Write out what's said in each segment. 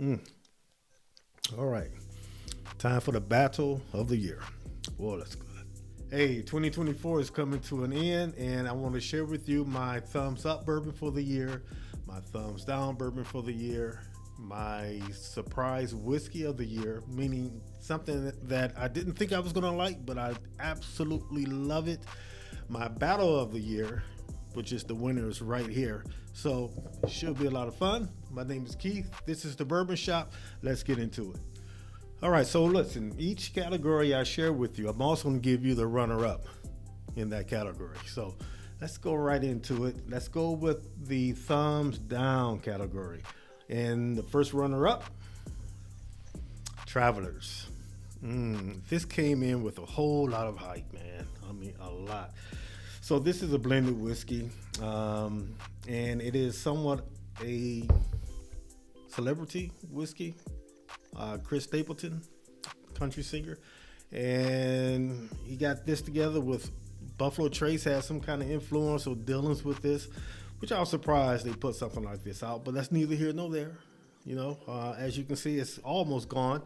All right. Time for the battle of the year. Boy, that's good. Hey, 2024 is coming to an end, and I want to share with you my thumbs up bourbon for the year, my thumbs down bourbon for the year, my surprise whiskey of the year, meaning something that I didn't think I was going to like, but I absolutely love it, my battle of the year, which is the winners right here. So it should be a lot of fun. My name is Keith. This is the Bourbon Shop. Let's get into it. All right, so listen, each category I share with you, I'm also going to give you the runner-up in that category. So let's go right into it. Let's go with the thumbs down category. And the first runner-up, Travelers. This came in with a whole lot of hype, man. I mean, a lot. So this is a blended whiskey, and it is somewhat a celebrity whiskey. Chris Stapleton, country singer, and he got this together with Buffalo Trace, had some kind of influence or dealings with this, which I was surprised they put something like this out, but that's neither here nor there. As you can see, it's almost gone.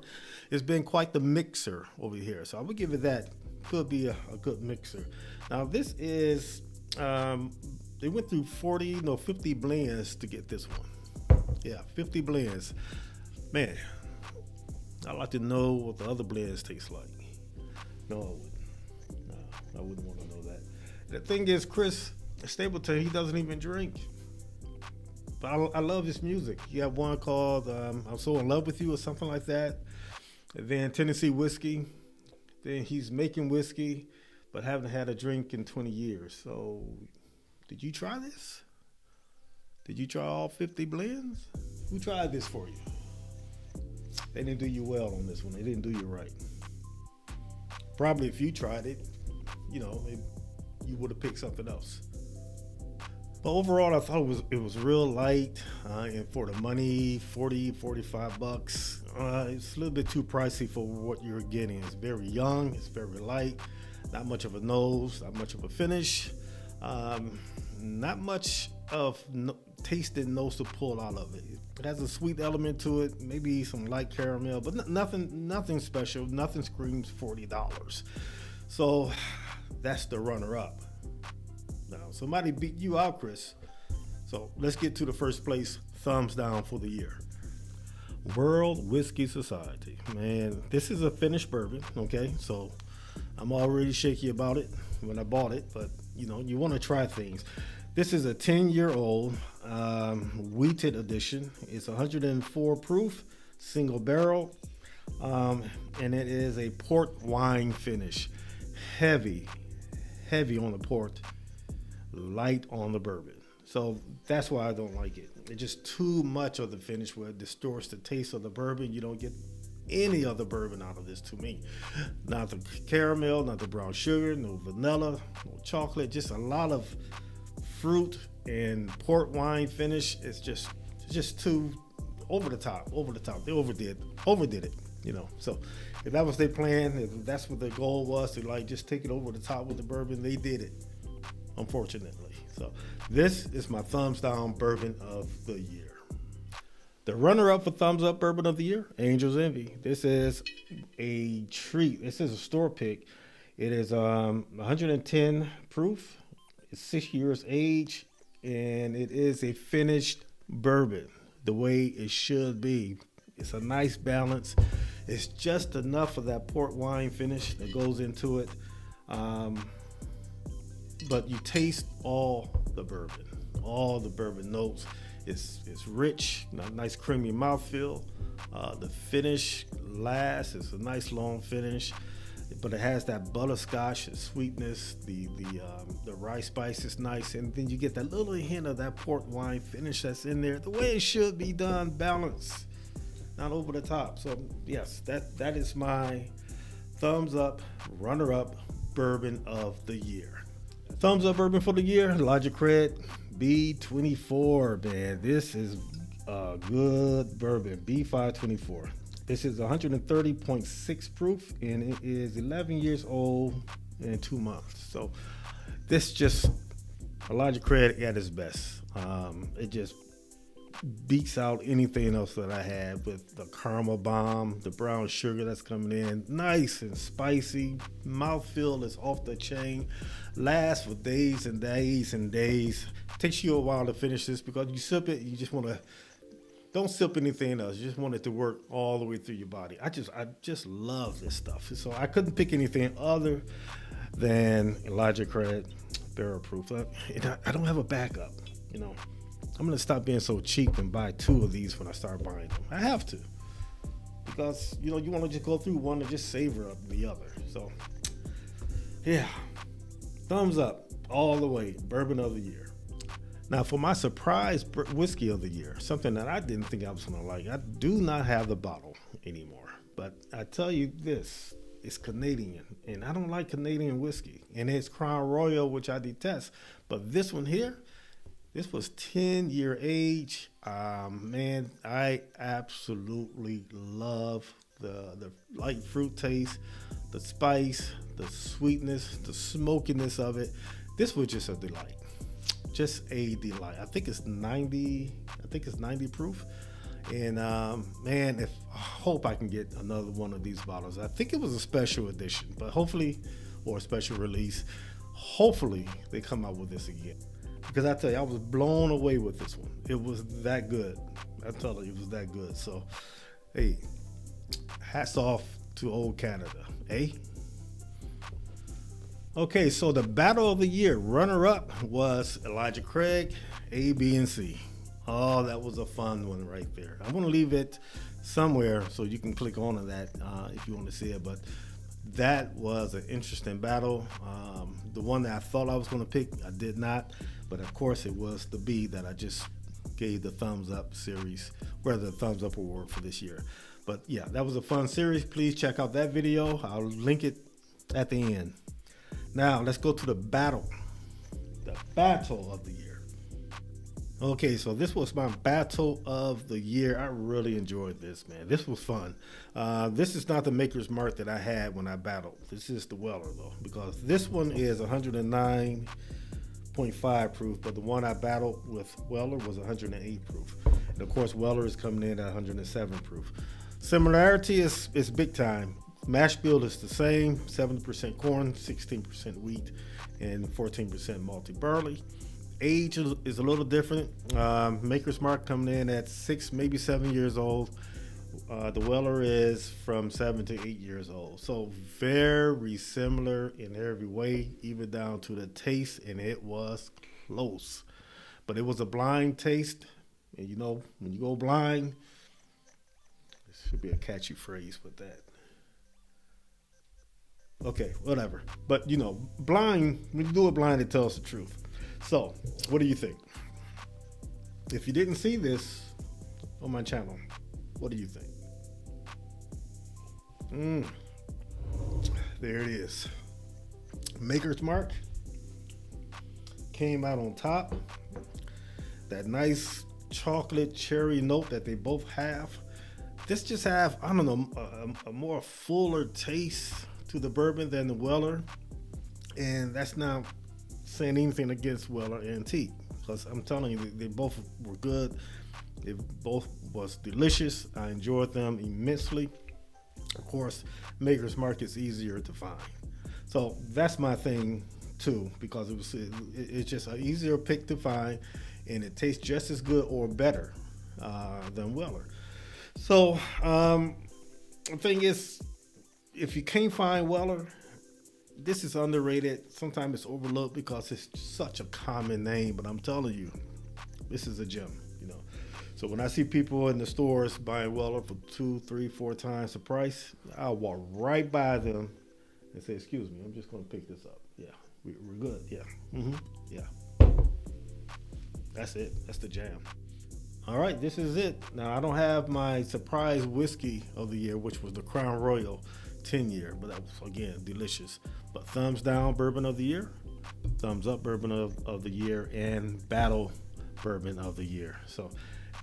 It's been quite the mixer over here, so I would give it that. Could be a good mixer. Now this is, they went through 50 blends to get this one. Yeah, 50 blends. Man, I'd like to know what the other blends taste like. No, I wouldn't. No, I wouldn't want to know that. The thing is, Chris Stapleton, he doesn't even drink. But I love his music. He had one called I'm So In Love With You or something like that. And then Tennessee Whiskey. Then he's making whiskey, but haven't had a drink in 20 years. So, did you try this? Did you try all 50 blends? Who tried this for you? They didn't do you well on this one. They didn't do you right. Probably if you tried it, you would have picked something else. But overall, I thought it was real light, and for the money, $45. It's a little bit too pricey for what you're getting. It's very young, it's very light, not much of a nose, not much of a finish, not much of tasted nose to pull out of it. It has a sweet element to it, maybe some light caramel, but nothing special. Nothing screams $40. So that's the runner-up. Now somebody beat you out, Chris. So let's get to the first place thumbs down for the year. World Whiskey Society. Man, this is a finished bourbon. Okay, so I'm already shaky about it when I bought it, but you want to try things. This is a 10-year-old wheated edition. It's 104 proof, single barrel, and it is a port wine finish. Heavy on the port, light on the bourbon. So that's why I don't like it. It's just too much of the finish where it distorts the taste of the bourbon. You don't get any other bourbon out of this to me. Not the caramel, not the brown sugar, no vanilla, no chocolate, just a lot of fruit and port wine finish. It's just too over the top. They overdid it, So if that was their plan, if that's what their goal was to just take it over the top with the bourbon, they did it, unfortunately. So this is my thumbs down bourbon of the year. The runner-up for thumbs up bourbon of the year, Angel's Envy. This is a treat. This is a store pick. It is 110 proof. It's 6 years age, and it is a finished bourbon the way it should be. It's a nice balance. It's just enough of that port wine finish that goes into it. But you taste all the bourbon notes. It's rich, nice creamy mouthfeel. The finish lasts. It's a nice long finish, but it has that butterscotch, the sweetness, the rice spice is nice, and then you get that little hint of that port wine finish that's in there, the way it should be done, balanced, not over the top. So yes, that is my thumbs up, runner up bourbon of the year. Thumbs up bourbon for the year, Elijah Craig B24, man. This is a good bourbon, B524. This is 130.6 proof, and it is 11 years old and 2 months. So this just Elijah Craig at his best. It just beats out anything else that I had with the caramel bomb, the brown sugar that's coming in, nice and spicy. Mouthfeel is off the chain, lasts for days and days and days. Takes you a while to finish this because you sip it, you just want to, don't sip anything else. You just want it to work all the way through your body. I just love this stuff. So I couldn't pick anything other than Elijah Craig barrel proof. I don't have a backup, you know. I'm gonna stop being so cheap and buy 2 of these when I start buying them. I have to, because you know you want to just go through one and just savor up the other. So yeah, thumbs up all the way. Bourbon of the year. Now for my surprise whiskey of the year, something that I didn't think I was gonna like. I do not have the bottle anymore, but I tell you this, it's Canadian, and I don't like Canadian whiskey, and it's Crown Royal, which I detest. But this one here, this was 10-year age. Man, I absolutely love the light fruit taste, the spice, the sweetness, the smokiness of it. This was just a delight. Just a delight. I think it's 90 proof. And man, I hope I can get another one of these bottles. I think it was a special edition, but hopefully, or a special release, hopefully they come out with this again. Because I tell you, I was blown away with this one. It was that good. I tell you, it was that good. So, hey, hats off to old Canada, eh? Okay, so the battle of the year runner-up was Elijah Craig, A, B, and C. Oh, that was a fun one right there. I'm going to leave it somewhere so you can click on to that if you want to see it. But that was an interesting battle. The one that I thought I was going to pick, I did not. But of course, it was the B that I just gave the thumbs up series, or the thumbs up award for this year. But yeah, that was a fun series. Please check out that video. I'll link it at the end. Now let's go to the battle of the year. Okay, so this was my battle of the year. I really enjoyed this, man. This was fun. This is not the Maker's Mark that I had when I battled. This is the Weller though, because this one is 109.5 proof, but the one I battled with Weller was 108 proof. And of course, Weller is coming in at 107 proof. Similarity is big time. Mash bill is the same, 70% corn, 16% wheat, and 14% malty barley. Age is a little different. Maker's Mark coming in at 6, maybe 7 years old. The Weller is from 7 to 8 years old. So very similar in every way, even down to the taste, and it was close. But it was a blind taste, and you know, when you go blind, there should be a catchy phrase with that. Okay, whatever. But you know, blind, when you do it blind, it tells the truth. So, what do you think? If you didn't see this on my channel, what do you think? There it is. Maker's Mark came out on top. That nice chocolate cherry note that they both have. This just have, I don't know, a more fuller taste to the bourbon than the Weller. And that's not saying anything against Weller and T, because I'm telling you, they both were good. They both was delicious. I enjoyed them immensely. Of course, Maker's Mark is easier to find, so that's my thing too, because it's just an easier pick to find, and it tastes just as good or better than Weller. So the thing is, if you can't find Weller, this is underrated. Sometimes it's overlooked because it's such a common name, but I'm telling you, this is a gem, you know. So when I see people in the stores buying Weller for 2, 3, 4 times the price, I'll walk right by them and say, "Excuse me, I'm just going to pick this up." Yeah, we're good. Yeah, yeah. That's it. That's the jam. All right, this is it. Now I don't have my surprise whiskey of the year, which was the Crown Royal 10-year, but that was, again, delicious. But thumbs down bourbon of the year, thumbs up bourbon of the year, and battle bourbon of the year. So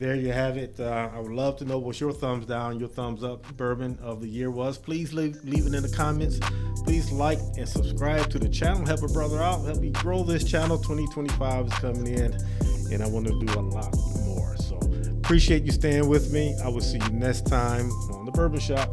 there you have it. I would love to know what your thumbs down, your thumbs up bourbon of the year was. Please leave it in the comments. Please like and subscribe to the channel. Help a brother out. Help me grow this channel. 2025 is coming in, and I want to do a lot more. So appreciate you staying with me. I will see you next time on the Bourbon Shop.